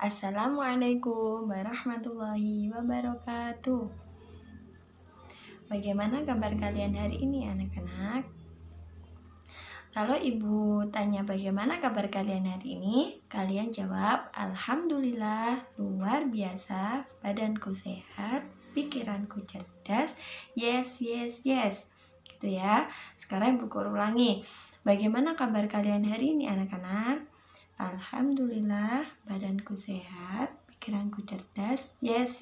Assalamualaikum warahmatullahi wabarakatuh. Bagaimana kabar kalian hari ini anak-anak? Kalau ibu tanya bagaimana kabar kalian hari ini, kalian jawab alhamdulillah, luar biasa, badanku sehat, pikiranku cerdas, yes. Gitu ya. Sekarang ibu ulangi. Bagaimana kabar kalian hari ini anak-anak? Alhamdulillah, badanku sehat, pikiranku cerdas, yes.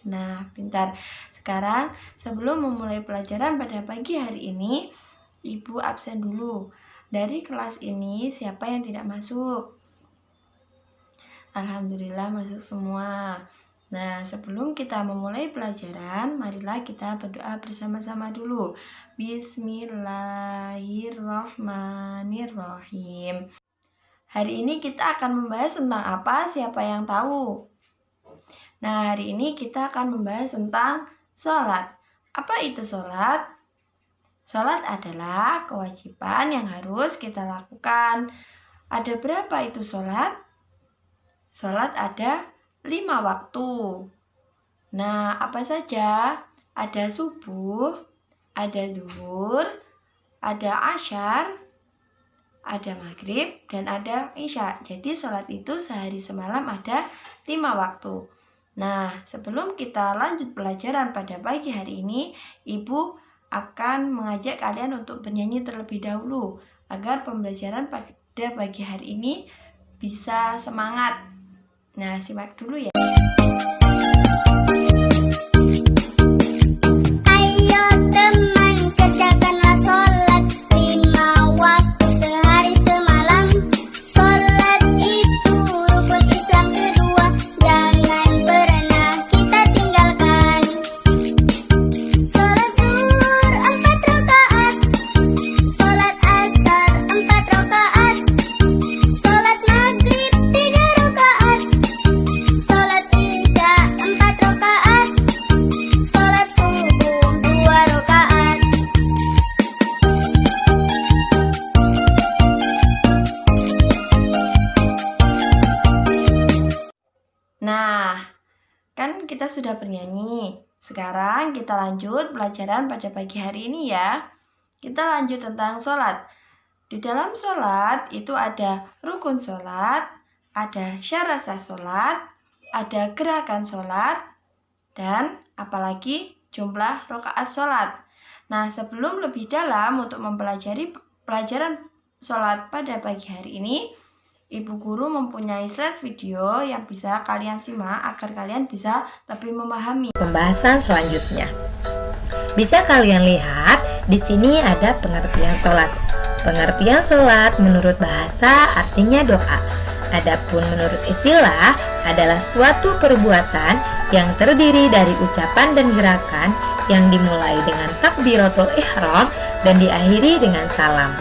Nah, pintar. Sekarang, sebelum memulai pelajaran pada pagi hari ini, ibu absen dulu. Dari kelas ini, siapa yang tidak masuk? Alhamdulillah, masuk semua. Nah, sebelum kita memulai pelajaran, marilah kita berdoa bersama-sama dulu. Bismillahirrahmanirrahim. Hari ini kita akan membahas tentang apa? Siapa yang tahu? Nah, hari ini kita akan membahas tentang sholat. Apa itu sholat? Sholat adalah kewajiban yang harus kita lakukan. Ada berapa itu sholat? Sholat ada 5 waktu. Nah, apa saja? Ada subuh, ada duhur, ada asyar, ada maghrib, dan ada isya. Jadi sholat itu sehari semalam ada 5 waktu. Nah, sebelum kita lanjut pelajaran pada pagi hari ini, ibu akan mengajak kalian untuk bernyanyi terlebih dahulu agar pembelajaran pada pagi hari ini bisa semangat. Nah, simak dulu ya. Nah, kan kita sudah bernyanyi. Sekarang kita lanjut pelajaran pada pagi hari ini ya. Kita lanjut tentang sholat. Di dalam sholat itu ada rukun sholat, ada syarat sah sholat, ada gerakan sholat, dan apalagi jumlah rakaat sholat. Nah, sebelum lebih dalam untuk mempelajari pelajaran sholat pada pagi hari ini, Ibu guru mempunyai slide video yang bisa kalian simak agar kalian bisa lebih memahami pembahasan selanjutnya. Bisa kalian lihat, di sini ada pengertian sholat. Pengertian sholat menurut bahasa artinya doa. Adapun menurut istilah adalah suatu perbuatan yang terdiri dari ucapan dan gerakan yang dimulai dengan takbiratul ihram dan diakhiri dengan salam.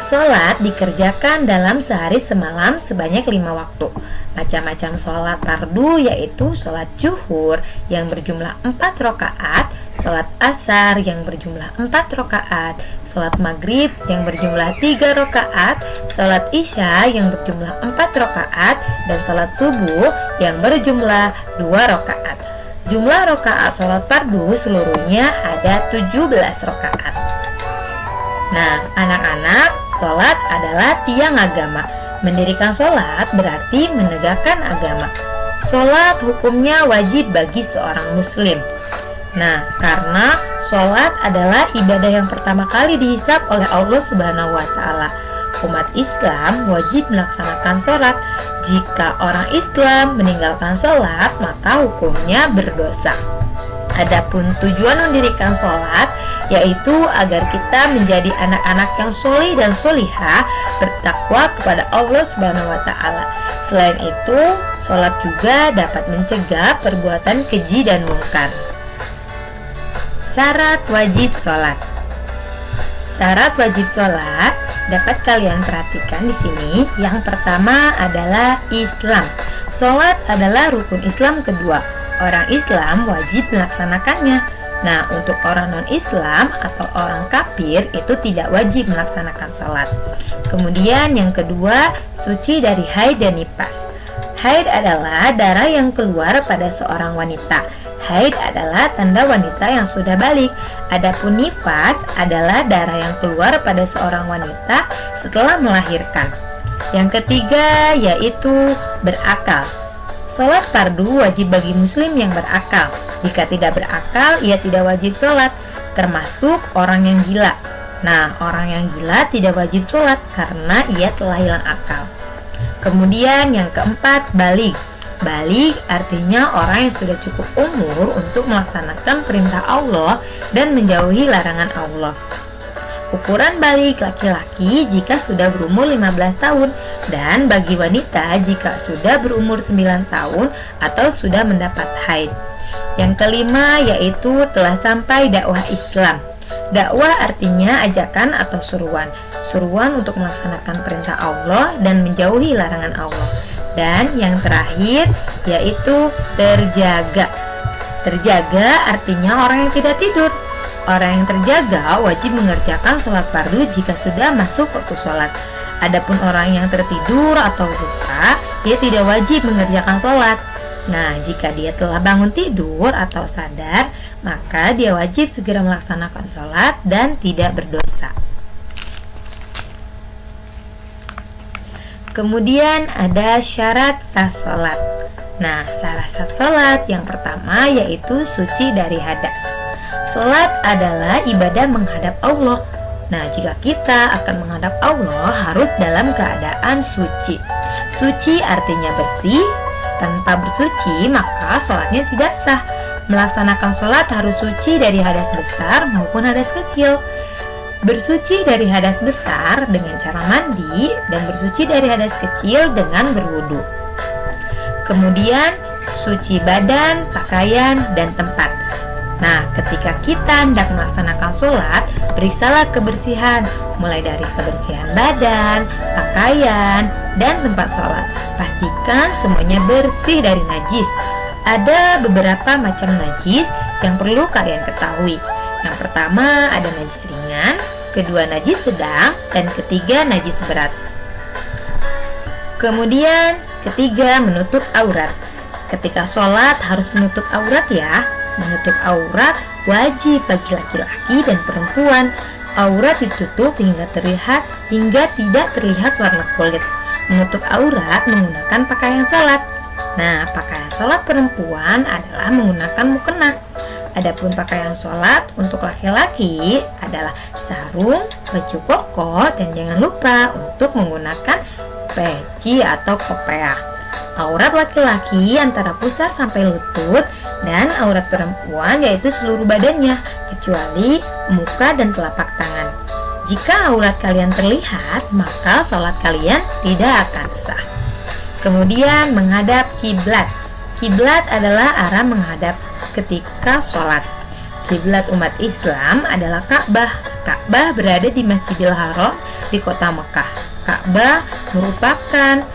Sholat dikerjakan dalam sehari semalam sebanyak 5 waktu. Macam-macam sholat fardu yaitu sholat zuhur yang berjumlah 4 rakaat, sholat asar yang berjumlah 4 rakaat, sholat maghrib yang berjumlah 3 rakaat, sholat isya yang berjumlah 4 rakaat, dan sholat subuh yang berjumlah 2 rakaat. Jumlah rakaat sholat fardu seluruhnya ada 17 rakaat. Nah, anak-anak, sholat adalah tiang agama. Mendirikan sholat berarti menegakkan agama. Sholat hukumnya wajib bagi seorang muslim. Nah, karena sholat adalah ibadah yang pertama kali dihisab oleh Allah Subhanahu wa Ta'ala. Umat Islam wajib melaksanakan sholat. Jika orang Islam meninggalkan sholat, maka hukumnya berdosa. Adapun tujuan mendirikan sholat yaitu agar kita menjadi anak-anak yang sholih dan sholihah, bertakwa kepada Allah Subhanahu wa Ta'ala. Selain itu, sholat juga dapat mencegah perbuatan keji dan mungkar. Syarat wajib sholat. Syarat wajib sholat dapat kalian perhatikan di sini. Yang pertama adalah Islam. Sholat adalah rukun Islam kedua. Orang Islam wajib melaksanakannya. Nah, untuk orang non-Islam atau orang kafir itu tidak wajib melaksanakan sholat. Kemudian yang kedua, suci dari haid dan nifas. Haid adalah darah yang keluar pada seorang wanita. Haid adalah tanda wanita yang sudah balik. Adapun nifas adalah darah yang keluar pada seorang wanita setelah melahirkan. Yang ketiga yaitu berakal. Sholat fardu wajib bagi muslim yang berakal. Jika tidak berakal, ia tidak wajib sholat, termasuk orang yang gila. Nah, orang yang gila tidak wajib sholat karena ia telah hilang akal. Kemudian yang keempat, baligh. Baligh artinya orang yang sudah cukup umur untuk melaksanakan perintah Allah dan menjauhi larangan Allah. Ukuran baligh laki-laki jika sudah berumur 15 tahun dan bagi wanita jika sudah berumur 9 tahun atau sudah mendapat haid. Yang kelima yaitu telah sampai dakwah Islam. Dakwah artinya ajakan atau seruan. Seruan untuk melaksanakan perintah Allah dan menjauhi larangan Allah. Dan yang terakhir yaitu terjaga. Terjaga artinya orang yang tidak tidur. Orang yang terjaga wajib mengerjakan sholat fardu jika sudah masuk waktu sholat. Adapun orang yang tertidur atau lupa, dia tidak wajib mengerjakan sholat. Nah, jika dia telah bangun tidur atau sadar, maka dia wajib segera melaksanakan sholat dan tidak berdosa. Kemudian ada syarat sah sholat. Nah, syarat sah sholat yang pertama yaitu suci dari hadas. Sholat adalah ibadah menghadap Allah. Nah, jika kita akan menghadap Allah harus dalam keadaan suci. Suci artinya bersih. Tanpa bersuci maka sholatnya tidak sah. Melaksanakan sholat harus suci dari hadas besar maupun hadas kecil. Bersuci dari hadas besar dengan cara mandi dan bersuci dari hadas kecil dengan berwudu. Kemudian suci badan, pakaian, dan tempat. Nah, ketika kita hendak melaksanakan sholat, periksalah kebersihan, mulai dari kebersihan badan, pakaian, dan tempat sholat. Pastikan semuanya bersih dari najis. Ada beberapa macam najis yang perlu kalian ketahui. Yang pertama ada najis ringan, kedua najis sedang, dan ketiga najis berat. Kemudian ketiga menutup aurat. Ketika sholat harus menutup aurat ya. Menutup aurat wajib bagi laki-laki dan perempuan. Aurat ditutup hingga tidak terlihat warna kulit. Menutup aurat menggunakan pakaian sholat. Nah, pakaian sholat perempuan adalah menggunakan mukena. Adapun pakaian sholat untuk laki-laki adalah sarung, baju koko, dan jangan lupa untuk menggunakan peci atau kopiah. Aurat laki-laki antara pusar sampai lutut dan aurat perempuan yaitu seluruh badannya kecuali muka dan telapak tangan. Jika aurat kalian terlihat, maka sholat kalian tidak akan sah. Kemudian menghadap kiblat. Kiblat adalah arah menghadap ketika sholat. Kiblat umat Islam adalah Ka'bah. Ka'bah berada di Masjidil Haram di kota Mekah. Ka'bah merupakan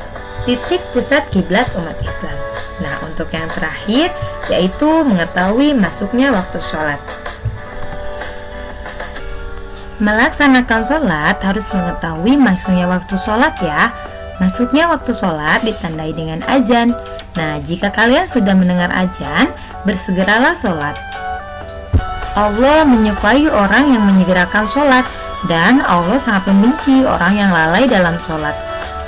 titik pusat kiblat umat Islam. Nah, untuk yang terakhir yaitu mengetahui masuknya waktu sholat. Melaksanakan sholat harus mengetahui masuknya waktu sholat ya. Masuknya waktu sholat ditandai dengan azan. Nah, jika kalian sudah mendengar azan, bersegeralah sholat. Allah menyukai orang yang menyegerakan sholat dan Allah sangat membenci orang yang lalai dalam sholat.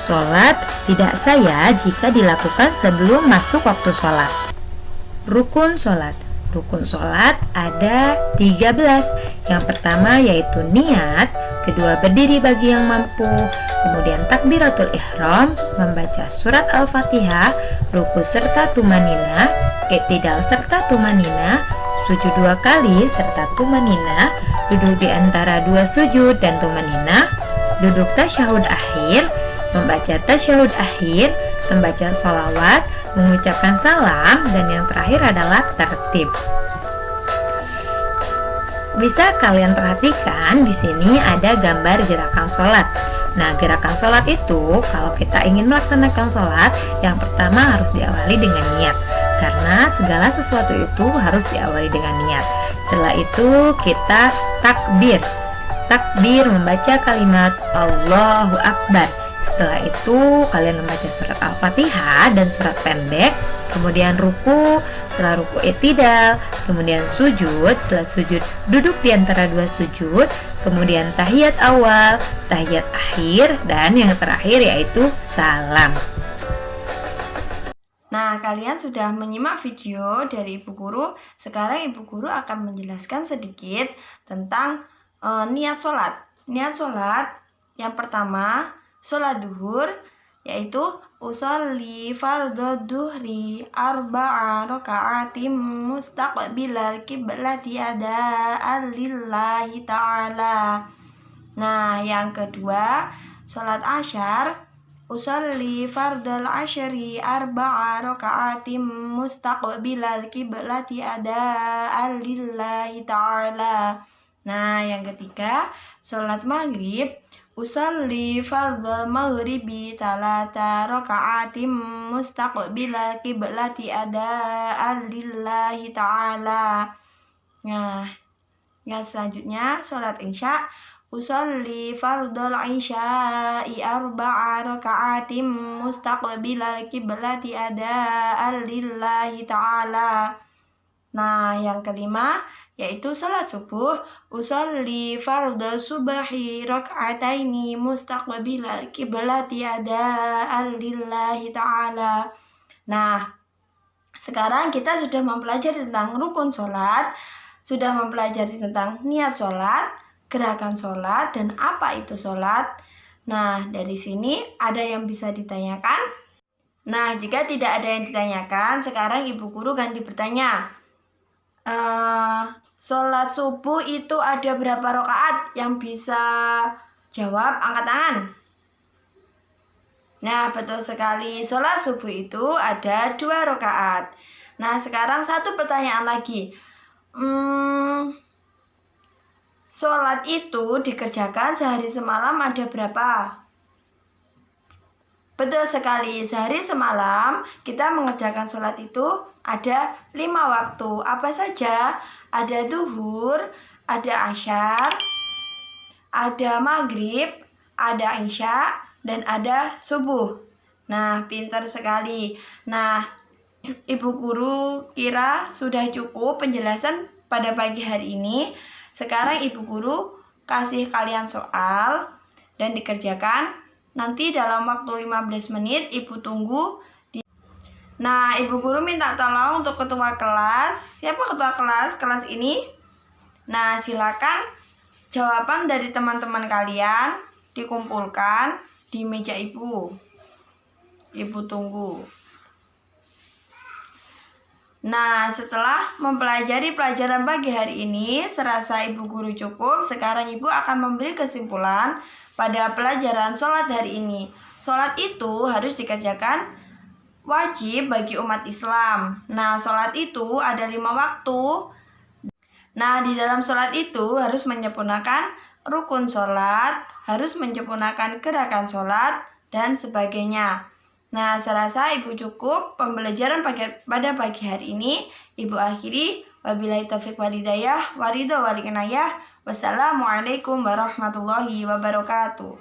Sholat tidak sah jika dilakukan sebelum masuk waktu sholat. Rukun sholat. Rukun sholat ada 13. Yang pertama yaitu niat, kedua berdiri bagi yang mampu, kemudian takbiratul ihram, membaca surat Al-Fatihah, ruku serta tumanina, i'tidal serta tumanina, sujud 2 kali serta tumanina, duduk di antara 2 sujud dan tumanina, duduk tasyahud akhir, membaca tasyahud akhir, membaca sholawat, mengucapkan salam, dan yang terakhir adalah tertib. Bisa kalian perhatikan di sini ada gambar gerakan sholat. Nah, gerakan sholat itu kalau kita ingin melaksanakan sholat, yang pertama harus diawali dengan niat. Karena segala sesuatu itu harus diawali dengan niat. Setelah itu kita takbir. Takbir membaca kalimat Allahu Akbar. Setelah itu kalian membaca surat Al-Fatihah dan surat pendek. Kemudian ruku, setelah ruku i'tidal. Kemudian sujud, setelah sujud duduk di antara dua sujud. Kemudian tahiyat awal, tahiyat akhir, dan yang terakhir yaitu salam. Nah, kalian sudah menyimak video dari Ibu Guru. Sekarang Ibu Guru akan menjelaskan sedikit tentang niat sholat. Niat sholat yang pertama, sholat duhur, yaitu usolli fardhu duhri arba'a raka'atim mustaqbilal kiblati ada'an lillahi ta'ala. Nah, yang kedua, sholat asyar, usolli fardal asyri arba'a raka'atim mustaqbilal kiblati ada'an lillahi ta'ala. Nah, yang ketiga, sholat maghrib, usolli fardal maghribi talata raka'atim mustaqbilal kiblati ada'an lillahi ta'ala. Nah, yang selanjutnya, sholat isya, usolli fardal isya'i arba'a raka'atim mustaqbilal kiblati ada'an lillahi ta'ala. Nah, yang kelima yaitu salat subuh, usolli fardhu subhi rak'ataini mustaqbilal kiblati ada'an lillahi ta'ala. Nah, sekarang kita sudah mempelajari tentang rukun sholat, sudah mempelajari tentang niat sholat, gerakan sholat, dan apa itu sholat. Nah, dari sini ada yang bisa ditanyakan? Nah, jika tidak ada yang ditanyakan, sekarang Ibu Guru ganti bertanya. Sholat subuh itu ada berapa rakaat? Yang bisa jawab angkat tangan. Nah, betul sekali, sholat subuh itu ada 2 rakaat. Nah, sekarang satu pertanyaan lagi. Sholat itu dikerjakan sehari semalam ada berapa? Betul sekali, sehari semalam kita mengerjakan sholat itu ada 5 waktu. Apa saja? Ada duhur, ada asyar, ada maghrib, ada isya, dan ada subuh. Nah, pintar sekali. Nah, Ibu Guru kira sudah cukup penjelasan pada pagi hari ini. Sekarang Ibu Guru kasih kalian soal dan dikerjakan. Nanti dalam waktu 15 menit Ibu tunggu. Nah, Ibu Guru minta tolong untuk ketua kelas. Siapa ketua kelas kelas ini? Nah, silakan jawaban dari teman-teman kalian dikumpulkan di meja Ibu. Ibu tunggu. Nah, setelah mempelajari pelajaran pagi hari ini, serasa Ibu Guru cukup. Sekarang Ibu akan memberi kesimpulan pada pelajaran sholat hari ini. Sholat itu harus dikerjakan wajib bagi umat Islam. Nah, sholat itu ada 5 waktu. Nah, di dalam sholat itu harus menyempurnakan rukun sholat, harus menyempurnakan gerakan sholat, dan sebagainya. Nah, saya rasa Ibu cukup pembelajaran pada pagi hari ini. Ibu akhiri. Wabillahi taufiq wal hidayah, waridho wal inayah. Wassalamualaikum warahmatullahi wabarakatuh.